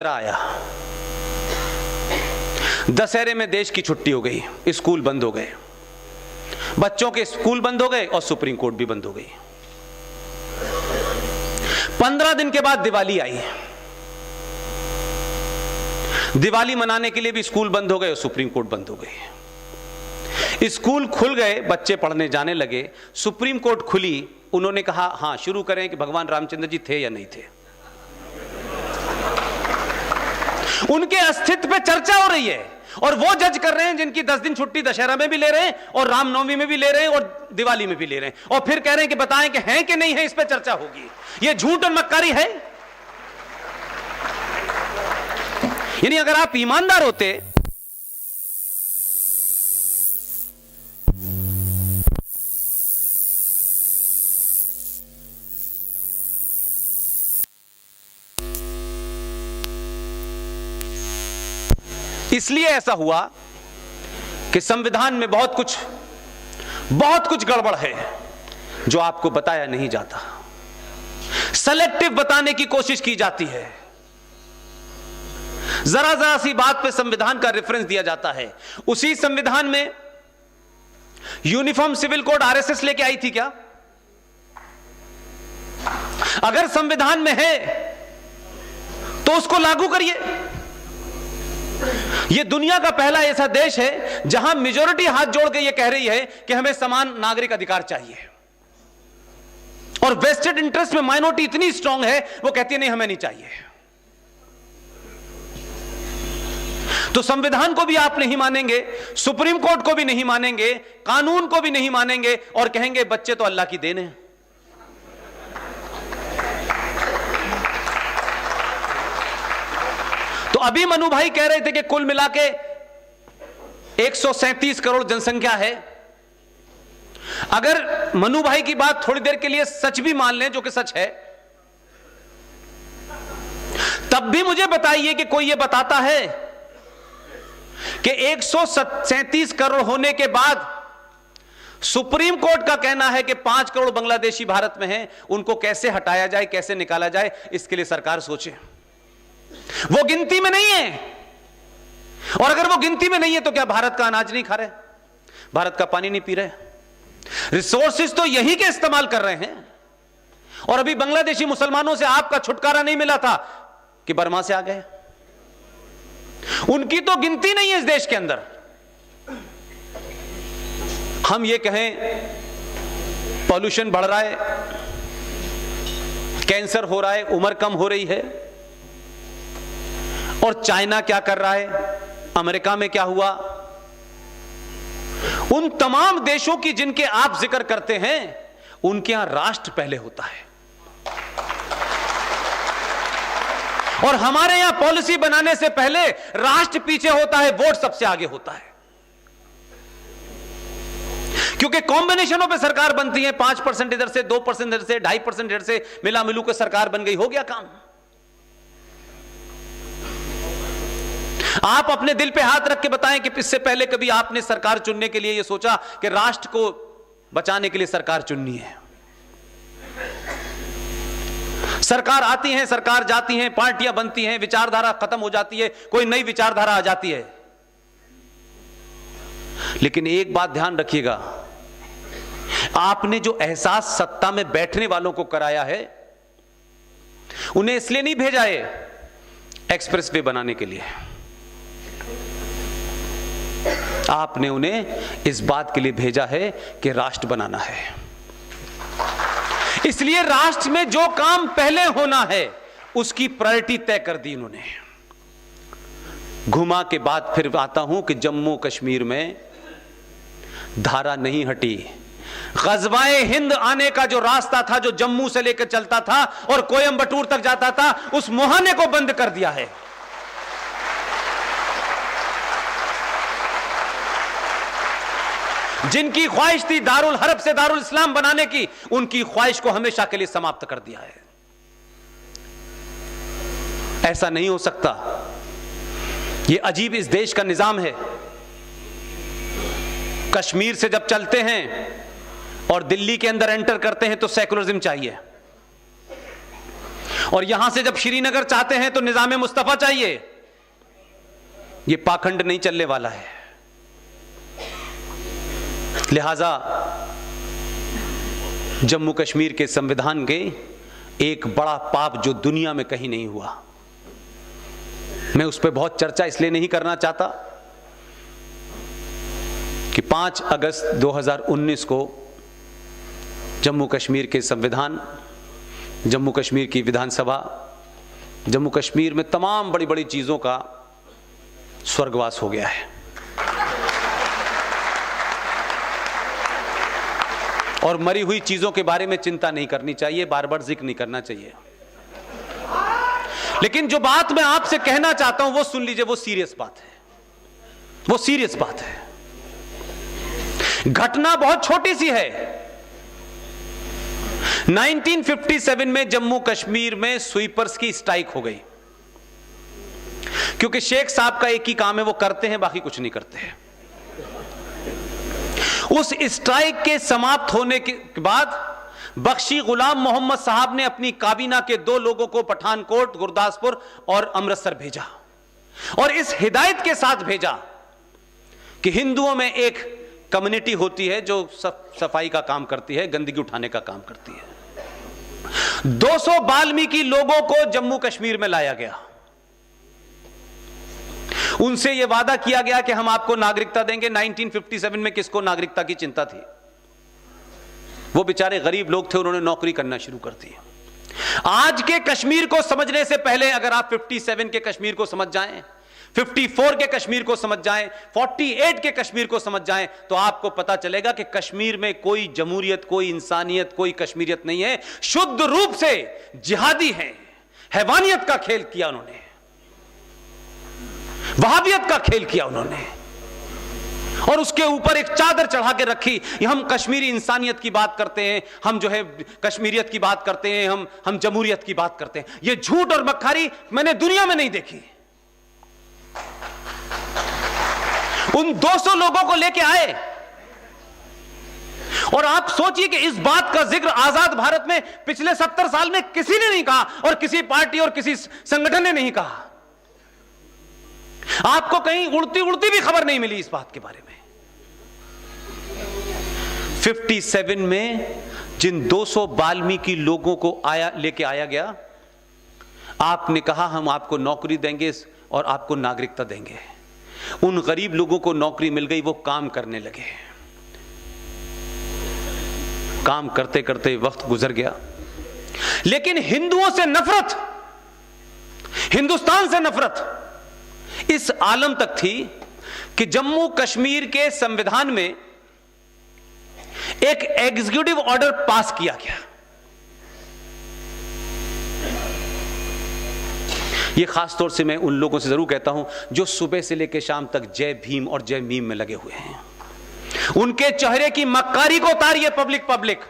आया, दशहरे में देश की छुट्टी हो गई, स्कूल बंद हो गए, बच्चों के स्कूल बंद हो गए और सुप्रीम कोर्ट भी बंद हो गई। 15 दिन के बाद दिवाली आई। दिवाली मनाने के लिए भी स्कूल बंद हो गए और सुप्रीम कोर्ट बंद हो गई। स्कूल खुल गए, बच्चे पढ़ने जाने लगे, सुप्रीम कोर्ट खुली, उन्होंने कहा हां शुरू करें कि भगवान रामचंद्र जी थे या नहीं थे। उनके अस्तित्व पे चर्चा हो रही है और वो जज कर रहे हैं जिनकी 10 दिन छुट्टी दशहरा में भी ले रहे हैं और रामनवमी में भी ले रहे हैं और दिवाली में भी ले रहे हैं, और फिर कह रहे हैं कि बताएं कि हैं कि नहीं है, इस पे चर्चा होगी। ये झूठ और मक्कारी है। यानी अगर आप ईमानदार होते इसलिए ऐसा हुआ कि संविधान में बहुत कुछ गड़बड़ है जो आपको बताया नहीं जाता। सेलेक्टिव बताने की कोशिश की जाती है। जरा सी बात पे संविधान का रेफरेंस दिया जाता है। उसी संविधान में यूनिफॉर्म सिविल कोड आरएसएस लेके आई थी क्या? अगर संविधान में है तो उसको लागू करिए। यह दुनिया का पहला ऐसा देश है जहां मेजॉरिटी हाथ जोड़ के यह कह रही है कि हमें समान नागरिक अधिकार चाहिए, और वेस्टेड इंटरेस्ट में माइनॉरिटी इतनी स्ट्रांग है वो कहती है नहीं हमें नहीं चाहिए। तो संविधान को भी आप नहीं मानेंगे, सुप्रीम कोर्ट को भी नहीं मानेंगे, कानून को भी नहीं मानेंगे और कहेंगे बच्चे तो अल्लाह की देन है। तो अभी मनु भाई कह रहे थे कि कुल मिला के 137 करोड़ जनसंख्या है। अगर मनु भाई की बात थोड़ी देर के लिए सच भी मान लें, जो कि सच है, तब भी मुझे बताइए कि कोई यह बताता है कि 137 करोड़ होने के बाद सुप्रीम कोर्ट का कहना है कि 5 करोड़ बांग्लादेशी भारत में हैं, उनको कैसे हटाया जाए, कैसे निकाला जाए, इसके लिए सरकार सोचे। वो गिनती में नहीं है, और अगर वो गिनती में नहीं है तो क्या भारत का अनाज नहीं खा रहे, भारत का पानी नहीं पी रहे, रिसोर्सेज तो यही के इस्तेमाल कर रहे हैं। और अभी बांग्लादेशी मुसलमानों से आपका छुटकारा नहीं मिला था कि बर्मा से आ गए। उनकी तो गिनती नहीं है इस देश के अंदर। हम ये कहें पॉल्यूशन बढ़ रहा है, कैंसर हो रहा है, उम्र कम हो रही है, और चाइना क्या कर रहा है, अमेरिका में क्या हुआ, उन तमाम देशों की जिनके आप जिक्र करते हैं उनके यहां राष्ट्र पहले होता है, और हमारे यहां पॉलिसी बनाने से पहले राष्ट्र पीछे होता है, वोट सबसे आगे होता है। क्योंकि कॉम्बिनेशनों पे सरकार बनती है, 5% इधर से, 2% इधर से, 2.5% इधर से, मिला मिलू के सरकार बन गई, हो गया काम। आप अपने दिल पे हाथ रख के बताएं कि इससे पहले कभी आपने सरकार चुनने के लिए यह सोचा कि राष्ट्र को बचाने के लिए सरकार चुननी है। सरकार आती है, सरकार जाती है, पार्टियां बनती हैं, विचारधारा खत्म हो जाती है, कोई नई विचारधारा आ जाती है। लेकिन एक बात ध्यान रखिएगा, आपने जो एहसास सत्ता में बैठने वालों को कराया है, उन्हें इसलिए नहीं भेजा है एक्सप्रेस वे बनाने के लिए, आपने उन्हें इस बात के लिए भेजा है कि राष्ट्र बनाना है। इसलिए राष्ट्र में जो काम पहले होना है उसकी प्रायोरिटी तय कर दी इन्होंने। घुमा के बाद फिर आता हूं कि जम्मू कश्मीर में धारा नहीं हटी। गज़वाए हिंद आने का जो रास्ता था, जो जम्मू से लेकर चलता था और कोयंबटूर तक जाता था, उस मुहाने को बंद कर दिया है। जिनकी ख्वाहिश थी दारुल हरब से दारुल इस्लाम बनाने की, उनकी ख्वाहिश को हमेशा के लिए समाप्त कर दिया है। ऐसा नहीं हो सकता। यह अजीब इस देश का निजाम है। कश्मीर से जब चलते हैं और दिल्ली के अंदर एंटर करते हैं तो सेकुलरिज्म चाहिए, और यहां से जब श्रीनगर चाहते हैं तो निजाम मुस्तफा चाहिए। यह पाखंड नहीं चलने वाला है। लिहाजा जम्मू कश्मीर के संविधान के एक बड़ा पाप जो दुनिया में कहीं नहीं हुआ, मैं उस पर बहुत चर्चा इसलिए नहीं करना चाहता कि 5 अगस्त 2019 को जम्मू कश्मीर के संविधान, जम्मू कश्मीर की विधानसभा, जम्मू कश्मीर में तमाम बड़ी बड़ी चीजों का स्वर्गवास हो गया है। और मरी हुई चीजों के बारे में चिंता नहीं करनी चाहिए, बार बार जिक्र नहीं करना चाहिए। लेकिन जो बात मैं आपसे कहना चाहता हूं वो सुन लीजिए, वो सीरियस बात है, वो सीरियस बात है। घटना बहुत छोटी सी है। 1957 में जम्मू कश्मीर में स्वीपर्स की स्ट्राइक हो गई, क्योंकि शेख साहब का एक ही काम है, वो करते हैं, बाकी कुछ नहीं करते हैं। उस स्ट्राइक के समाप्त होने के बाद बख्शी गुलाम मोहम्मद साहब ने अपनी काबीना के 2 लोगों को पठानकोट, गुरदासपुर और अमृतसर भेजा, और इस हिदायत के साथ भेजा कि हिंदुओं में एक कम्युनिटी होती है जो सफाई का काम करती है, गंदगी उठाने का काम करती है। 200 वाल्मीकि लोगों को जम्मू कश्मीर में लाया गया। उनसे यह वादा किया गया कि हम आपको नागरिकता देंगे। 1957 में किसको नागरिकता की चिंता थी? वो बेचारे गरीब लोग थे, उन्होंने नौकरी करना शुरू कर दी। आज के कश्मीर को समझने से पहले अगर आप 57 के कश्मीर को समझ जाएं, 54 के कश्मीर को समझ जाएं, 48 के कश्मीर को समझ जाएं, तो आपको पता चलेगा कि कश्मीर में कोई जमहूरियत, कोई इंसानियत, कोई कश्मीरियत नहीं है। शुद्ध रूप से जिहादी हैं, हैवानियत का खेल किया उन्होंने, वहाबियत का खेल किया उन्होंने, और उसके ऊपर एक चादर चढ़ा के रखी। हम कश्मीरी इंसानियत की बात करते हैं, हम जो है कश्मीरियत की बात करते हैं, हम जमहूरियत की बात करते हैं। यह झूठ और मक्कारी मैंने दुनिया में नहीं देखी। उन 200 लोगों को लेके आए, और आप सोचिए कि इस बात का जिक्र आजाद भारत में पिछले 70 साल में किसी ने नहीं कहा, और किसी पार्टी और किसी संगठन ने नहीं कहा। आपको कहीं उड़ती उड़ती भी खबर नहीं मिली इस बात के बारे में। 57 में जिन 200 वाल्मीकि लोगों को लेके आया गया, आपने कहा हम आपको नौकरी देंगे और आपको नागरिकता देंगे। उन गरीब लोगों को नौकरी मिल गई, वो काम करने लगे। काम करते करते वक्त गुजर गया, लेकिन हिंदुओं से नफरत, हिंदुस्तान से नफरत इस आलम तक थी कि जम्मू कश्मीर के संविधान में एक एग्जीक्यूटिव ऑर्डर पास किया गया। यह खासतौर से मैं उन लोगों से जरूर कहता हूं जो सुबह से लेकर शाम तक जय भीम और जय मीम में लगे हुए हैं। उनके चेहरे की मक्कारी को उतारिए पब्लिक।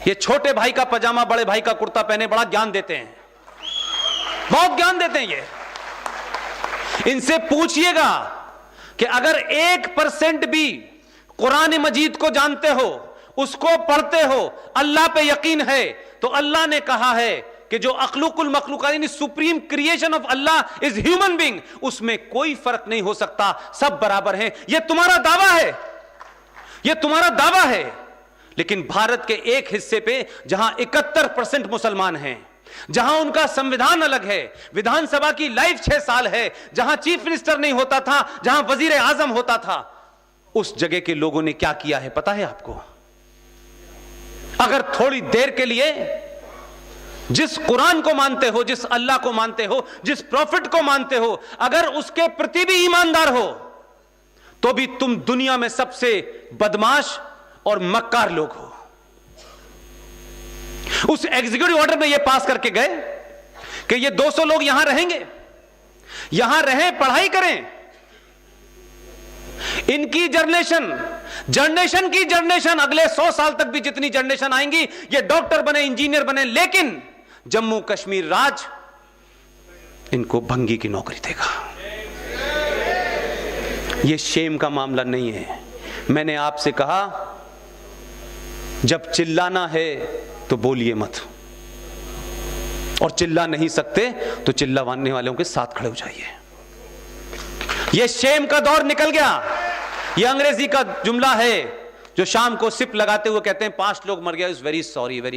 ये छोटे भाई का पजामा, बड़े भाई का कुर्ता पहने बड़ा ज्ञान देते हैं, बहुत ज्ञान देते हैं ये। इनसे पूछिएगा कि अगर 1% भी कुरान मजीद को जानते हो, उसको पढ़ते हो, अल्लाह पे यकीन है, तो अल्लाह ने कहा है कि जो अखलुकुल मखलूकात यानी supreme creation of Allah is human being, उसमें कोई फर्क नहीं हो सकता, सब बराबर हैं। यह तुम्हारा दावा है, यह तुम्हारा दावा है। लेकिन भारत के एक हिस्से पे जहां 71% मुसलमान हैं, जहां उनका संविधान अलग है, विधानसभा की लाइफ 6 साल है, जहां चीफ मिनिस्टर नहीं होता था, जहां वजीर आजम होता था, उस जगह के लोगों ने क्या किया है पता है आपको? अगर थोड़ी देर के लिए जिस कुरान को मानते हो, जिस अल्लाह को मानते हो, जिस प्रॉफिट को मानते हो, अगर उसके प्रति भी ईमानदार हो, तो भी तुम दुनिया में सबसे बदमाश और मक्कार लोग हो। उस एग्जीक्यूटिव ऑर्डर में यह पास करके गए कि ये 200 लोग यहां रहेंगे, यहां रहें, पढ़ाई करें। इनकी जनरेशन की जनरेशन अगले 100 साल तक भी जितनी जनरेशन आएंगी, ये डॉक्टर बने, इंजीनियर बने, लेकिन जम्मू कश्मीर राज इनको भंगी की नौकरी देगा। यह शेम का मामला नहीं है। मैंने आपसे कहा जब चिल्लाना है तो बोलिए मत, और चिल्ला नहीं सकते तो चिल्लाने वालों के साथ खड़े हो जाइए। यह शेम का दौर निकल गया। यह अंग्रेजी का जुमला है जो शाम को सिप लगाते हुए कहते हैं 5 लोग मर गए, इज वेरी सॉरी, वेरी